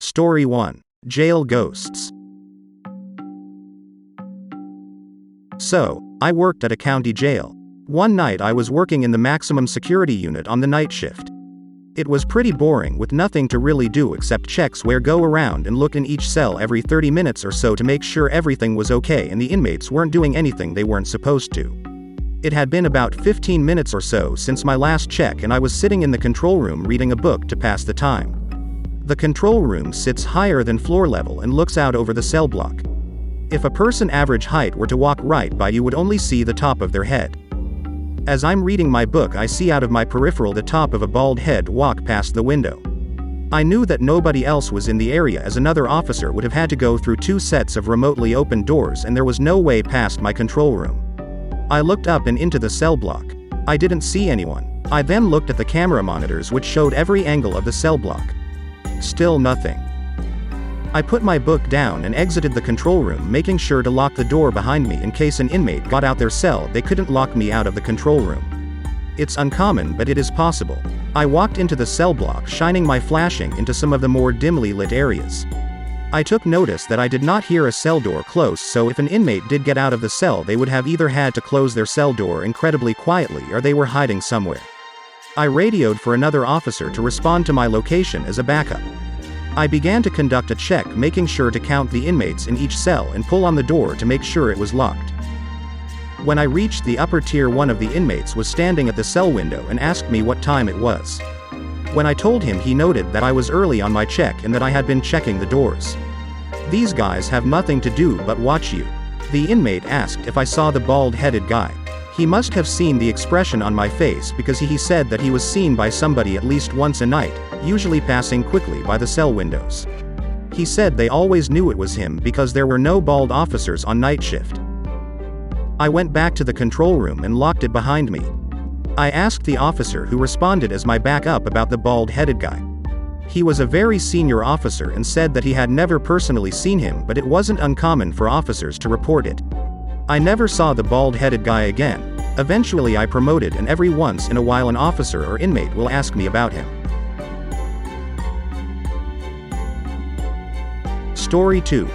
Story 1. Jail Ghosts. So, I worked at a county jail. One night I was working in the maximum security unit on the night shift. It was pretty boring with nothing to really do except checks where go around and look in each cell every 30 minutes or so to make sure everything was okay and the inmates weren't doing anything they weren't supposed to. It had been about 15 minutes or so since my last check and I was sitting in the control room reading a book to pass the time. The control room sits higher than floor level and looks out over the cell block. If a person average height were to walk right by, you would only see the top of their head. As I'm reading my book, I see out of my peripheral the top of a bald head walk past the window. I knew that nobody else was in the area, as another officer would have had to go through 2 sets of remotely open doors and there was no way past my control room. I looked up and into the cell block. I didn't see anyone. I then looked at the camera monitors which showed every angle of the cell block. Still nothing. I put my book down and exited the control room, making sure to lock the door behind me in case an inmate got out their cell. They couldn't lock me out of the control room. It's uncommon, but it is possible. I walked into the cell block, shining my flashing into some of the more dimly lit areas. I took notice that I did not hear a cell door close, so if an inmate did get out of the cell, they would have either had to close their cell door incredibly quietly or they were hiding somewhere. I radioed for another officer to respond to my location as a backup. I began to conduct a check, making sure to count the inmates in each cell and pull on the door to make sure it was locked. When I reached the upper tier, one of the inmates was standing at the cell window and asked me what time it was. When I told him, he noted that I was early on my check and that I had been checking the doors. "These guys have nothing to do but watch you." The inmate asked if I saw the bald-headed guy. He must have seen the expression on my face because he said that he was seen by somebody at least once a night, usually passing quickly by the cell windows. He said they always knew it was him because there were no bald officers on night shift. I went back to the control room and locked it behind me. I asked the officer who responded as my backup about the bald-headed guy. He was a very senior officer and said that he had never personally seen him, but it wasn't uncommon for officers to report it. I never saw the bald-headed guy again. Eventually I promoted, and every once in a while an officer or inmate will ask me about him. Story 2.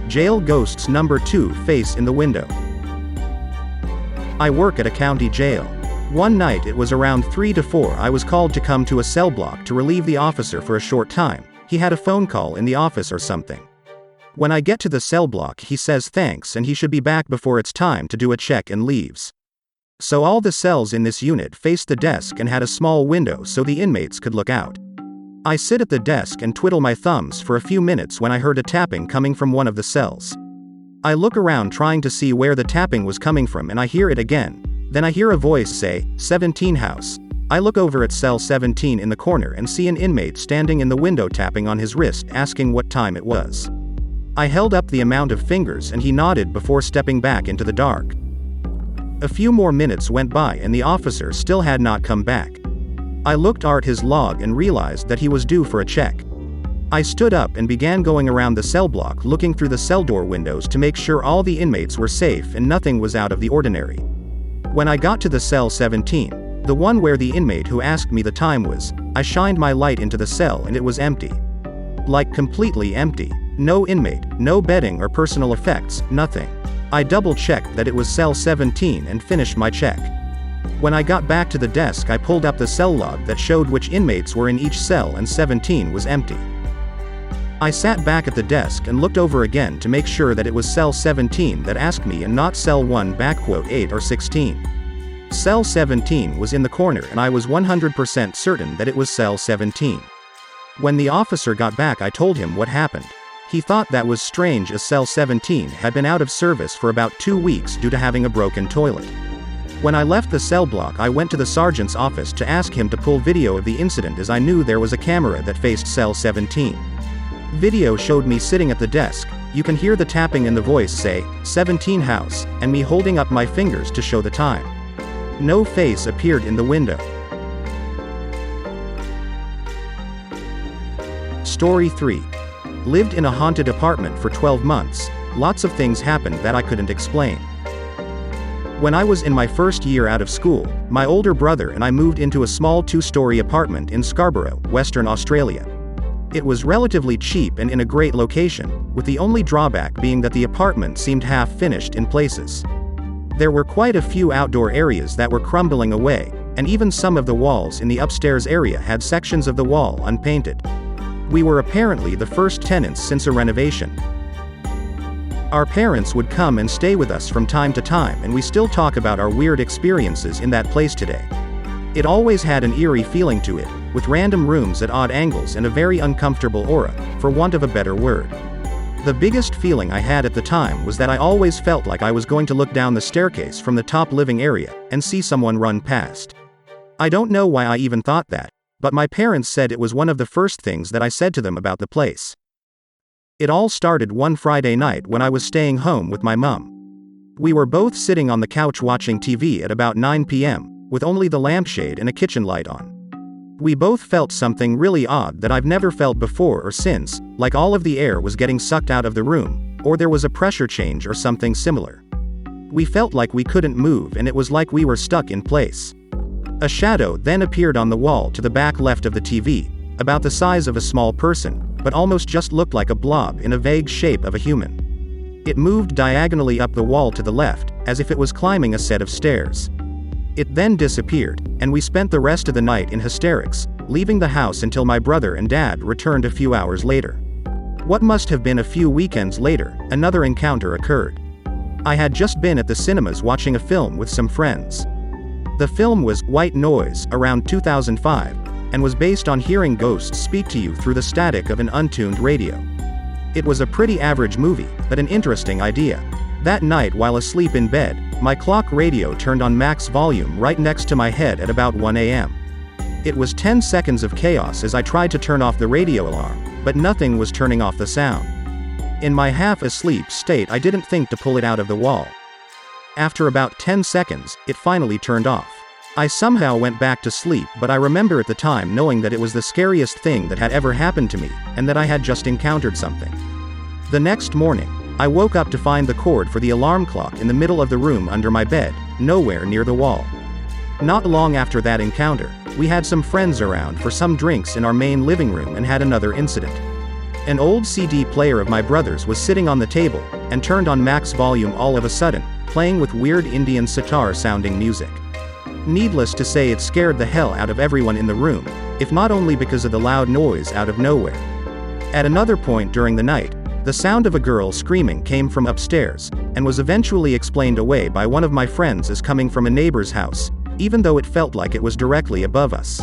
Jail Ghosts Number 2. Face in the Window. I work at a county jail. One night, it was around 3 to 4, I was called to come to a cell block to relieve the officer for a short time. He had a phone call in the office or something. When I get to the cell block, he says thanks and he should be back before it's time to do a check and leaves. So all the cells in this unit faced the desk and had a small window so the inmates could look out. I sit at the desk and twiddle my thumbs for a few minutes when I heard a tapping coming from one of the cells. I look around trying to see where the tapping was coming from and I hear it again. Then I hear a voice say, "17 house." I look over at cell 17 in the corner and see an inmate standing in the window tapping on his wrist, asking what time it was. I held up the amount of fingers and he nodded before stepping back into the dark. A few more minutes went by and the officer still had not come back. I looked at his log and realized that he was due for a check. I stood up and began going around the cell block, looking through the cell door windows to make sure all the inmates were safe and nothing was out of the ordinary. When I got to the cell 17, the one where the inmate who asked me the time was, I shined my light into the cell and it was empty. Like completely empty. No inmate, no bedding or personal effects, nothing. I double-checked that it was cell 17 and finished my check. When I got back to the desk, I pulled up the cell log that showed which inmates were in each cell and 17 was empty. I sat back at the desk and looked over again to make sure that it was cell 17 that asked me and not cell 1/8 or 16. Cell 17 was in the corner and I was 100% certain that it was cell 17. When the officer got back, I told him what happened. He thought that was strange as cell 17 had been out of service for about 2 weeks due to having a broken toilet. When I left the cell block, I went to the sergeant's office to ask him to pull video of the incident as I knew there was a camera that faced cell 17. Video showed me sitting at the desk. You can hear the tapping and the voice say, "17 house," and me holding up my fingers to show the time. No face appeared in the window. Story 3. Lived in a haunted apartment for 12 months. Lots of things happened that I couldn't explain. When I was in my first year out of school, my older brother and I moved into a small 2-story apartment in Scarborough, Western Australia. It was relatively cheap and in a great location, with the only drawback being that the apartment seemed half-finished in places. There were quite a few outdoor areas that were crumbling away, and even some of the walls in the upstairs area had sections of the wall unpainted. We were apparently the first tenants since a renovation. Our parents would come and stay with us from time to time, and we still talk about our weird experiences in that place today. It always had an eerie feeling to it, with random rooms at odd angles and a very uncomfortable aura, for want of a better word. The biggest feeling I had at the time was that I always felt like I was going to look down the staircase from the top living area, and see someone run past. I don't know why I even thought that, but my parents said it was one of the first things that I said to them about the place. It all started one Friday night when I was staying home with my mum. We were both sitting on the couch watching TV at about 9 p.m., with only the lampshade and a kitchen light on. We both felt something really odd that I've never felt before or since, like all of the air was getting sucked out of the room, or there was a pressure change or something similar. We felt like we couldn't move, and it was like we were stuck in place. A shadow then appeared on the wall to the back left of the TV, about the size of a small person, but almost just looked like a blob in a vague shape of a human. It moved diagonally up the wall to the left, as if it was climbing a set of stairs. It then disappeared, and we spent the rest of the night in hysterics, leaving the house until my brother and dad returned a few hours later. What must have been a few weekends later, another encounter occurred. I had just been at the cinemas watching a film with some friends. The film was White Noise, around 2005, and was based on hearing ghosts speak to you through the static of an untuned radio. It was a pretty average movie, but an interesting idea. That night while asleep in bed, my clock radio turned on max volume right next to my head at about 1 a.m. It was 10 seconds of chaos as I tried to turn off the radio alarm, but nothing was turning off the sound. In my half-asleep state, I didn't think to pull it out of the wall. After about 10 seconds, it finally turned off. I somehow went back to sleep, but I remember at the time knowing that it was the scariest thing that had ever happened to me, and that I had just encountered something. The next morning, I woke up to find the cord for the alarm clock in the middle of the room under my bed, nowhere near the wall. Not long after that encounter, we had some friends around for some drinks in our main living room and had another incident. An old CD player of my brother's was sitting on the table, and turned on max volume all of a sudden, playing with weird Indian sitar-sounding music. Needless to say, it scared the hell out of everyone in the room, if not only because of the loud noise out of nowhere. At another point during the night, the sound of a girl screaming came from upstairs, and was eventually explained away by one of my friends as coming from a neighbor's house, even though it felt like it was directly above us.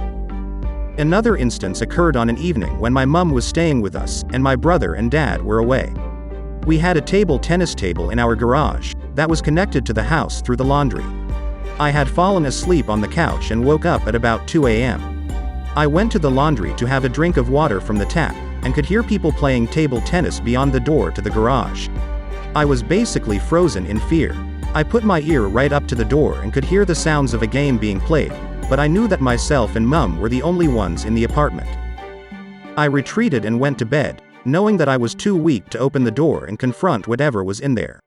Another instance occurred on an evening when my mum was staying with us, and my brother and dad were away. We had a tennis table in our garage, that was connected to the house through the laundry. I had fallen asleep on the couch and woke up at about 2 a.m. I went to the laundry to have a drink of water from the tap, and could hear people playing table tennis beyond the door to the garage. I was basically frozen in fear. I put my ear right up to the door and could hear the sounds of a game being played, but I knew that myself and Mum were the only ones in the apartment. I retreated and went to bed, knowing that I was too weak to open the door and confront whatever was in there.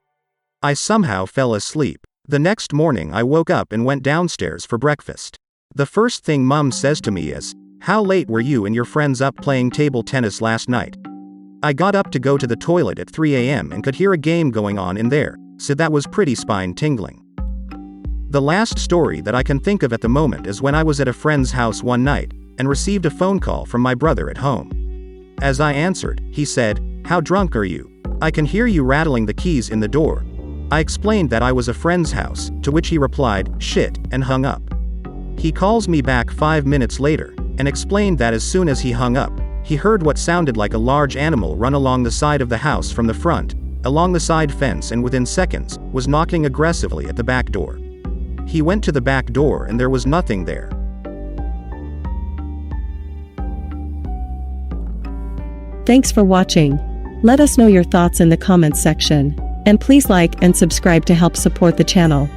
I somehow fell asleep. The next morning I woke up and went downstairs for breakfast. The first thing Mum says to me is, "How late were you and your friends up playing table tennis last night?" I got up to go to the toilet at 3 a.m. and could hear a game going on in there, so that was pretty spine-tingling. The last story that I can think of at the moment is when I was at a friend's house one night, and received a phone call from my brother at home. As I answered, he said, "How drunk are you? I can hear you rattling the keys in the door." I explained that I was a friend's house, to which he replied, "Shit," and hung up. He calls me back 5 minutes later, and explained that as soon as he hung up, he heard what sounded like a large animal run along the side of the house from the front, along the side fence, and within seconds, was knocking aggressively at the back door. He went to the back door and there was nothing there. Thanks for watching. Let us know your thoughts in the comments section. And please like and subscribe to help support the channel.